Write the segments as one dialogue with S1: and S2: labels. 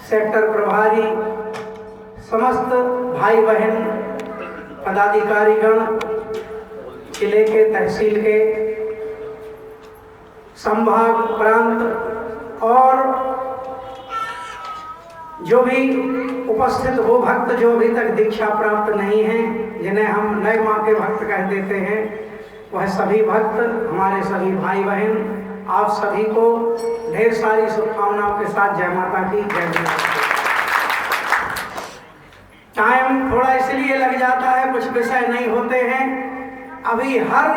S1: Sector प्रभारी, समस्त भाई बहन, पदाधिकारीगण, जिले के, तहसील के, संभाग, प्रांत और जो भी उपस्थित हो भक्त जो अभी तक दीक्षा प्राप्त नहीं हैं, जिन्हें हम नए माँ के भक्त कह देते हैं, वह सभी भक्त, हमारे सभी भाई बहन, आप सभी को ढेर सारी शुभकामनाओं के साथ जय माता की, जय माता। टाइम थोड़ा इसलिए लग जाता है, कुछ विषय नहीं होते हैं। अभी हर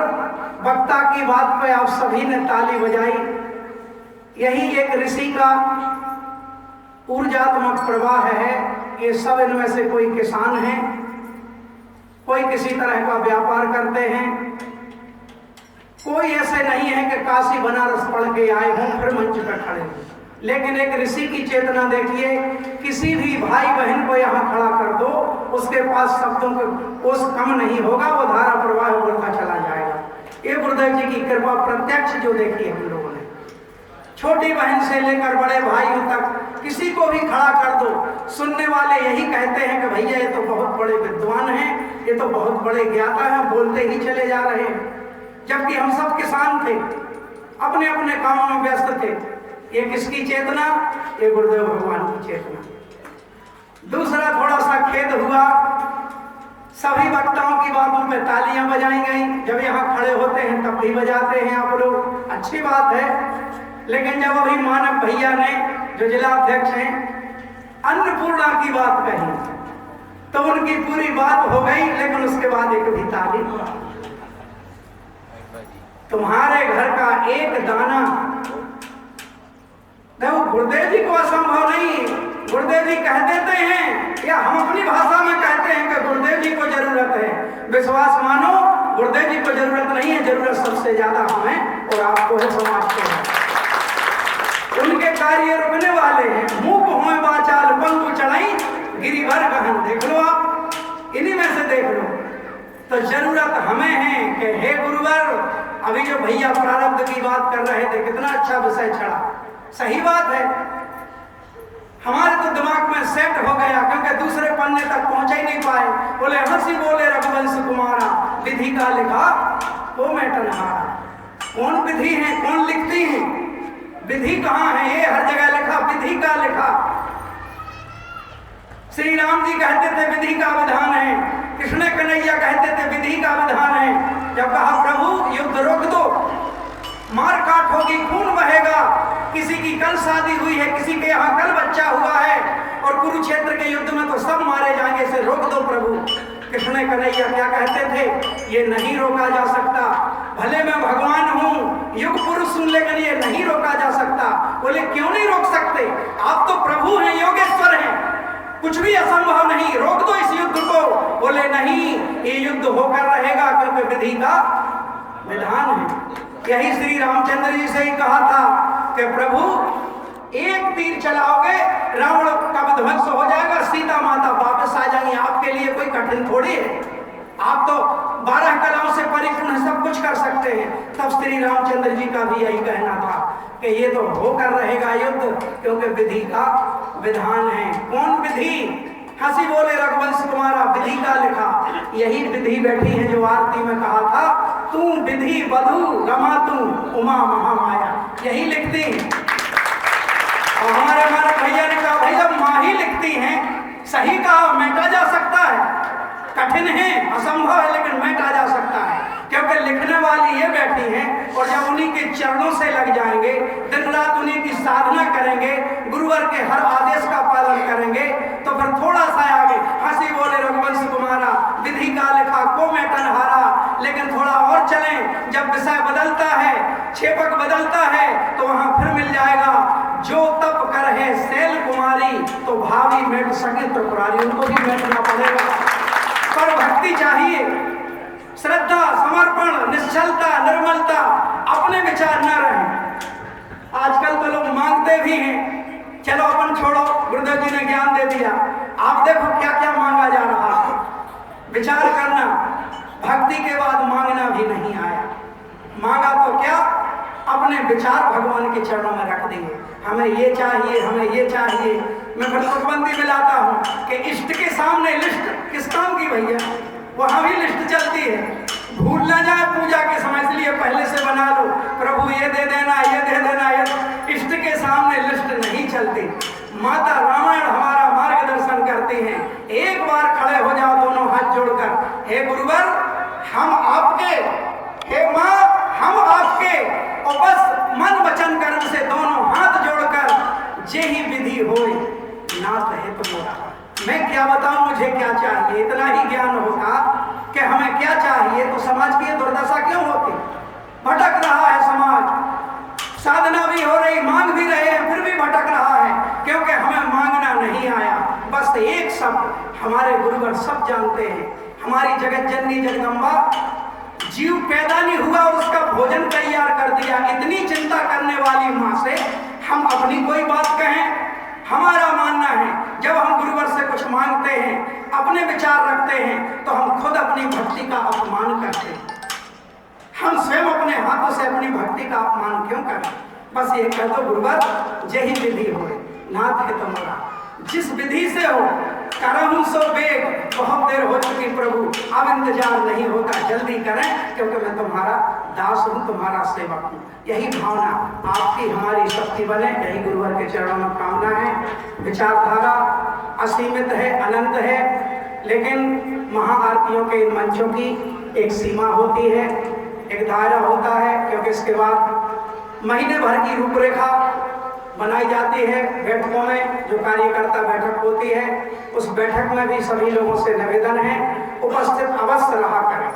S1: वक्ता की बात पे आप सभी ने ताली बजाई। यही एक ऋषि का ऊर्जात्मक प्रवाह है। ये सब इनमें से कोई किसान है, कोई किसी तरह का व्यापार करते हैं, कोई ऐसे नहीं है कि काशी बनारस पढ़ के आए हों फिर मंच पर खड़े हों। लेकिन एक ऋषि की चेतना देखिए, किसी भी भाई बहन को यहाँ खड़ा कर दो, उसके पास शब्दों का कोश कम नहीं होगा, वो धारा प्रवाह बढ़ता चला जाएगा। ये गुरुदेव जी की कृपा प्रत्यक्ष जो देखी हम लोगों ने, छोटी बहन से लेकर बड़े भाइयों तक किसी को भी खड़ा कर दो, सुनने वाले यही कहते हैं कि भैया ये तो बहुत बड़े विद्वान हैं, ये तो बहुत बड़े ज्ञाता हैं, बोलते ही चले जा रहे हैं। जबकि हम सब किसान थे, अपने अपने कामों में व्यस्त थे। ये किसकी चेतना? ये गुरुदेव भगवान की चेतना। दूसरा थोड़ा सा खेद हुआ, सभी वक्ताओं की बातों में तालियां बजाई गई। जब यहाँ खड़े होते हैं तब भी बजाते हैं आप लोग, अच्छी बात है। लेकिन जब अभी मानव भैया ने, जो जिला अध्यक्ष हैं, अन्नपूर्णा की बात कही तो उनकी पूरी बात हो गई, लेकिन उसके बाद एक भी ताली। तुम्हारे घर का एक दाना, देखो गुरुदेव जी को असंभव नहीं, गुरुदेव जी कह देते हैं, या हम अपनी भाषा में कहते हैं कि गुरुदेव जी को जरूरत है। विश्वास मानो, गुरुदेव जी को जरूरत नहीं है, जरूरत सबसे ज्यादा हमें और आपको है, समाज को है। उनके कार्य रुकने वाले हैं। मूक होए वाचाल पंखु चढ़ाई गिरिवर गहन, देख लो आप, इन्हीं में से देख लो। तो जरूरत हमें है कि हे गुरुवर, अभी जो भैया प्रारब्ध की बात कर रहे थे, कितना अच्छा विषय चढ़ा, सही बात है। हमारे तो दिमाग में सेट हो गया, क्योंकि दूसरे पन्ने तक पहुंच ही नहीं पाए। बोले हंसी बोले रघुवंश कुमारा, विधि का लिखा वो मेटनहारा। कौन विधि है, कौन लिखती है? विधि कहाँ है? ये हर जगह लिखा, विधि का लिखा। श्री राम जी कहते थे विधि का विधान है, कृष्ण कन्हैया कहते थे विधि का विधान है। जब कहा प्रभु युद्ध रोक दो, मार काट होगी, खून बहेगा, किसी की कल शादी हुई है, किसी के यहाँ कल बच्चा हुआ है, और कुरुक्षेत्र के युद्ध में तो सब मारे जाएंगे, इसे रोक दो प्रभु। कृष्ण कन्हैया क्या कहते थे? ये नहीं रोका जा सकता। भले मैं भगवान हूँ, युग पुरुष हूँ, लेकिन ये नहीं रोका जा सकता। बोले क्यों नहीं रोक सकते? आप तो प्रभु हैं, योगेश्वर हैं, कुछ भी असंभव नहीं, रोक दो इस युद्ध को। बोले नहीं, ये युद्ध होकर रहेगा, क्योंकि विधि का विधान है। यही श्री रामचंद्र जी से ही कहा था कि प्रभु एक तीर चलाओगे, रावण का विध्वंस हो जाएगा, सीता माता वापस आ जाएंगी। आपके लिए कोई कठिन थोड़ी है, आप तो 12 कलाओं से परिपूर्ण सब कुछ कर सकते हैं। तब श्री रामचंद्र जी का भी यही कहना था कि ये तो होकर रहेगा युद्ध, क्योंकि विधि का विधान है। कौन विधि? हंसी बोले रघुवंश कुमारा, विधि का लिखा। यही विधि बैठी है जो आरती में कहा था, तू विधि वधु रमा तू उमा महामाया, यही लिखती है। और हमारे भैया ने कहा भैया माँ ही लिखती हैं, सही कहा, मेटा जा सकता है, कठिन है, असंभव है, लेकिन मेटा जा सकता है, क्योंकि लिखने वाली ये बैठी हैं। और जब उन्हीं के चरणों से लग जाएंगे, दिन रात उन्हीं की साधना करेंगे, गुरुवर के हर आदेश का पालन करेंगे, तो फिर थोड़ा सा आगे हंसी बोले रघुवंश कुमारा, विधि का लिखा को मेटनहारा। लेकिन थोड़ा और चलें, जब विषय बदलता है, क्षेपक बदलता है, तो वहां फिर मिल जाएगा, जो तप कर है शैल कुमारी, तो भावी मेट सके तो पुरारी, उनको भी मेटना पड़ेगा। पर भक्ति चाहिए, श्रद्धा, समर्पण, निश्चलता, निर्मलता, अपने विचार न रहे। आजकल तो लोग मांगते भी हैं, चलो अपन छोड़ो, गुरुदेव जी ने ज्ञान दे दिया, आप देखो क्या क्या मांगा जा रहा है। विचार करना, भक्ति के बाद मांगना भी नहीं आया। मांगा तो क्या, अपने विचार भगवान के चरणों में रख दिए। हमें ये चाहिए, हमें ये चाहिए। मैं फिर तुकबंदी में लाता हूँ कि इष्ट के सामने लिस्ट किस काम की भैया, वहाँ भी लिस्ट चलती है। भूल ना जाए पूजा के समय, इसलिए पहले से बना लो, प्रभु ये दे देना, ये दे देना। ये इष्ट के सामने लिस्ट नहीं चलती। माता रामायण हमारा मार्गदर्शन करती हैं। एक बार खड़े हो जाओ दोनों हाथ जोड़कर, हे गुरुवर हम आपके, हे माँ हम आपके, और बस मन वचन कर्म से दोनों हाथ जोड़कर जे ही विधि होए नाथ है तो मोरा। मैं क्या बताऊं मुझे क्या चाहिए, इतना ही ज्ञान होता कि हमें क्या चाहिए तो समाज की दुर्दशा क्यों होती। भटक रहा है समाज, साधना भी हो रही, मांग भी रहे हैं, फिर भी भटक रहा है, क्योंकि हमें मांगना नहीं आया। बस एक शब्द हमारे गुरुवर सब जानते हैं, हमारी जगत जननी जगदम्बा, जीव पैदा नहीं हुआ उसका भोजन तैयार कर दिया। इतनी चिंता करने वाली माँ से हम अपनी कोई बात कहें? हमारा मानना है जब हम गुरुवर से कुछ मांगते हैं, अपने विचार रखते हैं, तो हम खुद अपनी भक्ति का अपमान करते हैं। हम स्वयं अपने हाथों से अपनी भक्ति का अपमान क्यों करें? बस ये कह दो गुरुवर यही विधि हो नाथ है तुम्हारा, जिस विधि से हो करहूं सो बेग। बहुत देर हो चुकी प्रभु, अब इंतजार नहीं होता, जल्दी करें, क्योंकि मैं तुम्हारा दास हूँ, तुम्हारा सेवक हूँ। यही भावना आपकी हमारी शक्ति बने, यही गुरुवर के चरणों में कामना है। विचारधारा असीमित है, अनंत है, लेकिन महाआरतियों के इन मंचों की एक सीमा होती है, एक दायरा होता है, क्योंकि इसके बाद महीने भर की रूपरेखा बनाई जाती है बैठकों में, जो कार्यकर्ता बैठक होती है, उस बैठक में भी सभी लोगों से निवेदन है उपस्थित अवश्य रहा करें।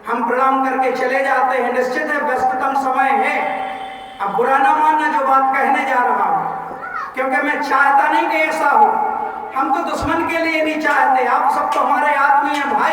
S1: हम प्रणाम करके चले जाते हैं, निश्चित है व्यस्ततम समय है। अब बुरा ना मानना जो बात कहने जा रहा हूँ, क्योंकि मैं चाहता नहीं कि ऐसा हो। हम तो दुश्मन के लिए नहीं चाहते, आप सब तो हमारे